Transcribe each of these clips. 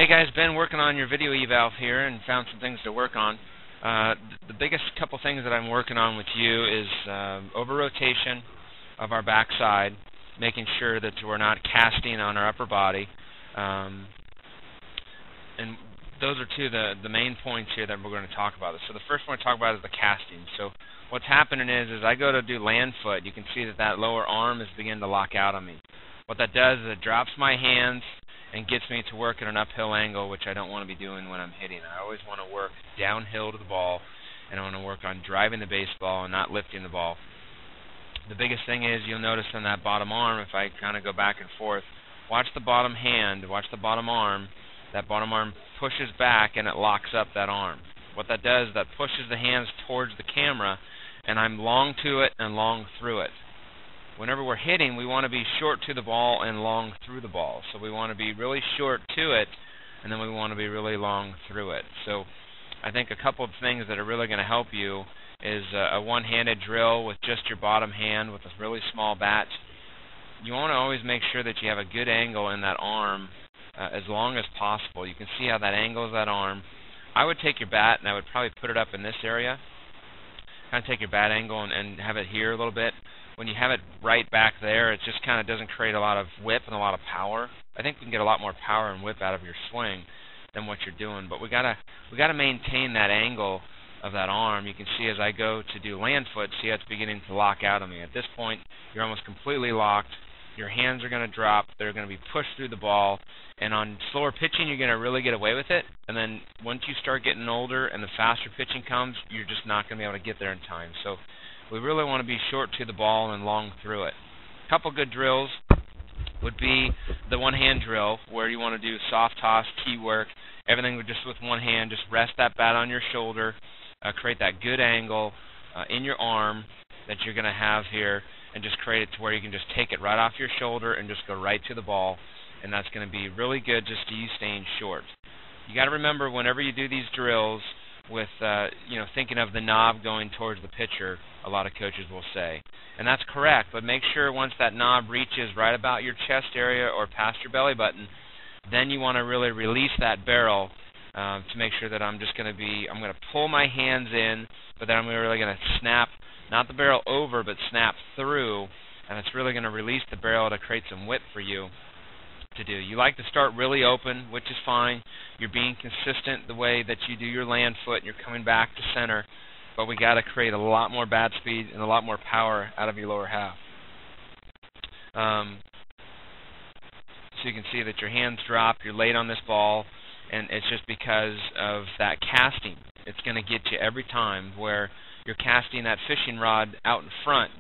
Hey guys, Ben working on your video eval here and found some things to work on. The biggest couple things that I'm working on with you is over rotation of our backside, making sure that we're not casting on our upper body. And those are two of the main points here that we're going to talk about. So the first one to talk about is the casting. So what's happening is I go to do land foot, you can see that lower arm is beginning to lock out on me. What that does is it drops my hands and gets me to work at an uphill angle, which I don't want to be doing when I'm hitting. I always want to work downhill to the ball, and I want to work on driving the baseball and not lifting the ball. The biggest thing is you'll notice on that bottom arm, if I kind of go back and forth, watch the bottom hand, watch the bottom arm. That bottom arm pushes back and it locks up that arm. What that does is that pushes the hands towards the camera, and I'm long to it and long through it. Whenever we're hitting, we want to be short to the ball and long through the ball. So we want to be really short to it, and then we want to be really long through it. So I think a couple of things that are really going to help you is a one-handed drill with just your bottom hand with a really small bat. You want to always make sure that you have a good angle in that arm as long as possible. You can see how that angles that arm. I would take your bat and I would probably put it up in this area. Kind of take your bat angle and have it here a little bit. When you have it right back there, it just kind of doesn't create a lot of whip and a lot of power. I think we can get a lot more power and whip out of your swing than what you're doing. But we gotta maintain that angle of that arm. You can see as I go to do land foot, see how it's beginning to lock out on me. At this point, you're almost completely locked. Your hands are going to drop. They're going to be pushed through the ball. And on slower pitching, you're going to really get away with it. And then once you start getting older and the faster pitching comes, you're just not going to be able to get there in time. So we really want to be short to the ball and long through it. A couple good drills would be the one-hand drill, where you want to do soft toss, key work, everything with just with one hand. Just rest that bat on your shoulder, create that good angle in your arm that you're going to have here, and just create it to where you can just take it right off your shoulder and just go right to the ball, and that's going to be really good just to you staying short. You got to remember whenever you do these drills with thinking of the knob going towards the pitcher, a lot of coaches will say, and that's correct, but make sure once that knob reaches right about your chest area or past your belly button, then you want to really release that barrel to make sure that I'm going to pull my hands in, but then I'm really going to snap, not the barrel over, but snap through, and it's really going to release the barrel to create some whip for you to do. You like to start really open, which is fine. You're being consistent the way that you do your land foot, and you're coming back to center, but we got to create a lot more bat speed and a lot more power out of your lower half. So you can see that your hands drop, you're late on this ball, and it's just because of that casting. It's going to get you every time where you're casting that fishing rod out in front.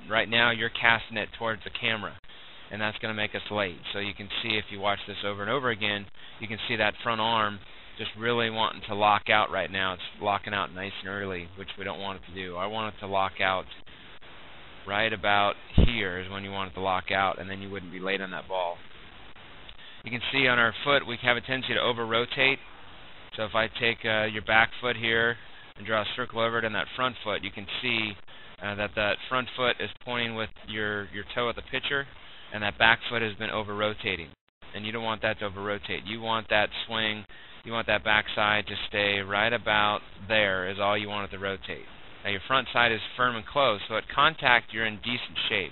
Right now you're casting it towards the camera, and that's going to make us late. So you can see, if you watch this over and over again, you can see that front arm just really wanting to lock out right now. It's locking out nice and early, which we don't want it to do. I want it to lock out right about here is when you want it to lock out, and then you wouldn't be late on that ball. You can see on our foot we have a tendency to over-rotate. So if I take your back foot here and draw a circle over it in that front foot, you can see that front foot is pointing with your toe at the pitcher, and that back foot has been over-rotating. And you don't want that to over-rotate. You want that swing, you want that backside to stay right about there is all you want it to rotate. Now your front side is firm and close, so at contact you're in decent shape.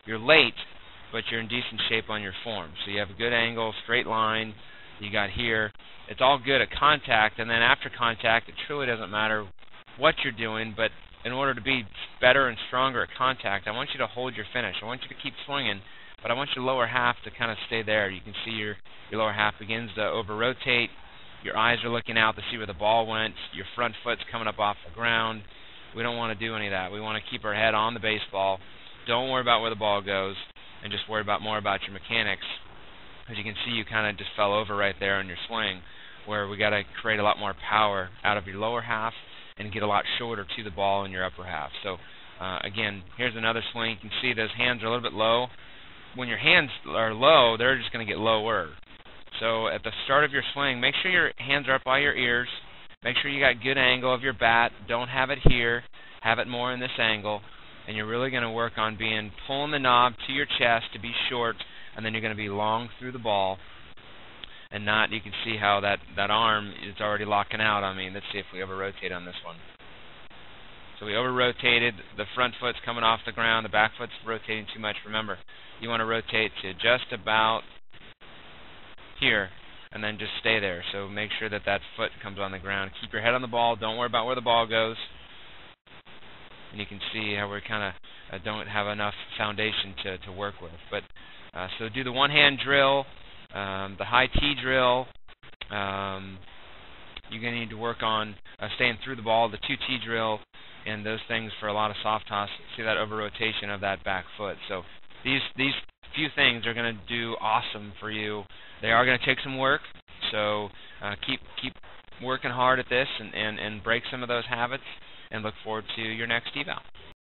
You're late, but you're in decent shape on your form. So you have a good angle, straight line, you got here. It's all good at contact, and then after contact it truly doesn't matter what you're doing, but in order to be better and stronger at contact, I want you to hold your finish. I want you to keep swinging, but I want your lower half to kind of stay there. You can see your lower half begins to over-rotate. Your eyes are looking out to see where the ball went. Your front foot's coming up off the ground. We don't want to do any of that. We want to keep our head on the baseball. Don't worry about where the ball goes, and just worry more about your mechanics. As you can see, you kind of just fell over right there on your swing, where we got to create a lot more power out of your lower half and get a lot shorter to the ball in your upper half. So again, here's another swing. You can see those hands are a little bit low. When your hands are low, they're just going to get lower. So at the start of your swing, make sure your hands are up by your ears. Make sure you got good angle of your bat. Don't have it here. Have it more in this angle. And you're really going to work on pulling the knob to your chest to be short, and then you're going to be long through the ball. and not, you can see how that arm is already locking out on me. Let's see if we over-rotate on this one. So we over-rotated, the front foot's coming off the ground, the back foot's rotating too much. Remember, you want to rotate to just about here, and then just stay there. So make sure that that foot comes on the ground. Keep your head on the ball. Don't worry about where the ball goes. And you can see how we kind of don't have enough foundation to work with. But so do the one-hand drill, the high T drill. You're going to need to work on staying through the ball, the 2T drill, and those things for a lot of soft toss. See that over-rotation of that back foot. So these few things are going to do awesome for you. They are going to take some work, so keep working hard at this and break some of those habits, and look forward to your next eval.